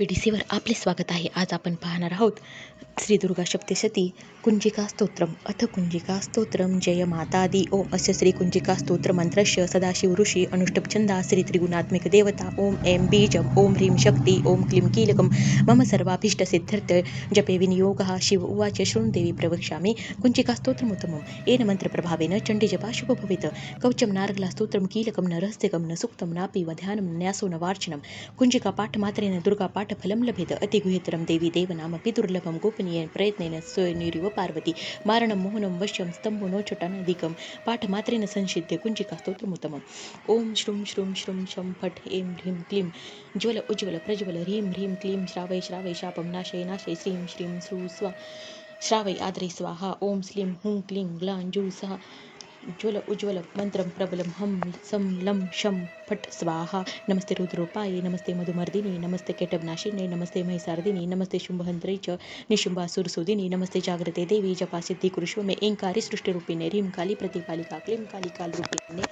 PDCवर आपले स्वागत आहे. आज आपण पाहणार आहोत श्री दुर्गा सप्तशती कुंजिका स्तोत्रम अथ कुंजिका स्तोत्रम जय माता दी ओम अस्य श्री कुंजिका स्तोत्र मंत्रस्य सदाशिव ऋषी अनुष्टुप छंदा श्री त्रिगुणात्मिक देवता ओम ऐं बीजम ओम ह्रीं शक्ति ओम क्लीं कीलकम मम सर्वाभीष्ट सिद्ध्यर्थ जपे विनियोगः शिव उवाच शृणुदेवी प्रवक्ष्यामि कुंजिका स्तोत्रमुत्तमम् येन मंत्रप्रभावेन चण्डीजपा शुभ भवेत् कवचं नारगला स्तोत्रम कीलकम न रहस्यकं न सुक्तं नापि वध्यानं न्यासो न वार्चनं कुंजिका पाठमात्रेण दुर्गा पाठफलं लभेत अतिगुह्यतरं देवी देवनामपि दुर्लभं गोपनीयेन प्रयत्नेन स्वयनिरिव पार्वती मारणं मोहनं वश्यं स्तंभो नोच्चटानधिकं पाठमात्रेण संसिद्ध्य कुंजिका स्तोत्रमुत्तमम् ओम श्रूं श्रूं श्रूं शं फट् ऐं ह्रीं क्लीं ज्वल उज्ज्वल प्रज्वल ह्रीं ह्रीं क्लीं श्रावय श्रावय शापं नाशय नाशय श्रीं श्रीं श्रू स्वा श्रावय आद्रे स्वाहा ओम श्लीं हुं क्लीं ग्लां जू सः ज्वल उज्ज्वल मंत्रं प्रबलं हम सं लं शं फट् स्वाहा नमस्ते रुद्रोपाये नमस्ते मधुमर्दिनी नमस्ते केटवनाशिने नमस्ते महिसार्दिनी नमस्ते शुंभहंत्रे च निशुंभासुरसुदिनी नमस्ते जागृते देवी जपासिद्धि कुरुष्व मे ऐंकारी सृष्टिरूपिणे ह्रीं काली प्रतिकालिका क्लीं कालिकालरूपिणे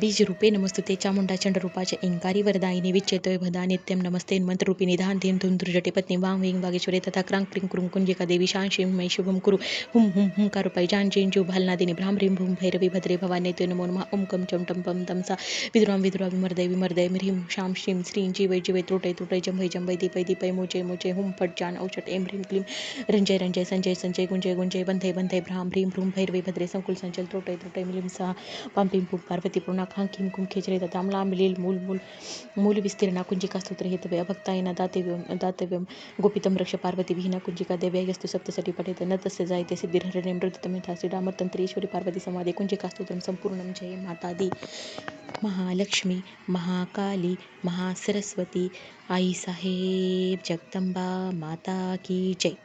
बीजरूपे नमस्तुते चामुंडा चंडरूपाच्या ऐंकारी वरदायिनी विच्चेतोय भदा नित्यं नमस्ते मंत्ररूपिणी धान धीम धूम दुर्जटे पत्नी वां वें वागेश्वरे तथा क्रां क्लीं कुरुं कुंजिका देवी शां शिं मै शुभं कुरु हुं हुं हुंकारूपाय जान जें जू भालनादिनी भ्रां ह्रीं भूं भैरवी भद्रे भवाने ते नमो नमः ओम कं चम टं पं तमसा विदुरां विदुरा विमर्दय विमर्दय ह्रीं शां श्रीं श्रीं जीवै जीवै त्रुटै त्रुटै जंभै जंभै दीपै दीपै मोचे मोचे हुं फट् जान औषट ऐं ह्रीं क्लीं रंजय रंजय संजय संजय गुंजय गुंजय बंधय बंधय भ्रां ह्रीं भ्रूं भैरवी भद्रे संकुल संचल त्रुटै त्रुटै मिलिं सहा पां पिं पुं पार्वती पूर्णा खां खीं कुं खेचरे तताम्लां मिलील मूल मूल मूल विस्तीर्णा कुंजिका स्तोत्र हेतवे अभक्तायना दातव्यं गोपितं रक्ष पार्वती विहीना कुंजिका देव्यास्तु सप्तशती पठेत न तस्य जायते सिद्धिर्हरणे मृदुतमिथा श्रीरामतंत्रेश्वरी पार्वती समाधे कुंजिका स्तोत्रम संपूर्णं जय माता दी महालक्ष्मी महाकाली महासरस्वती आई साहेब जगदंबा माता की जय.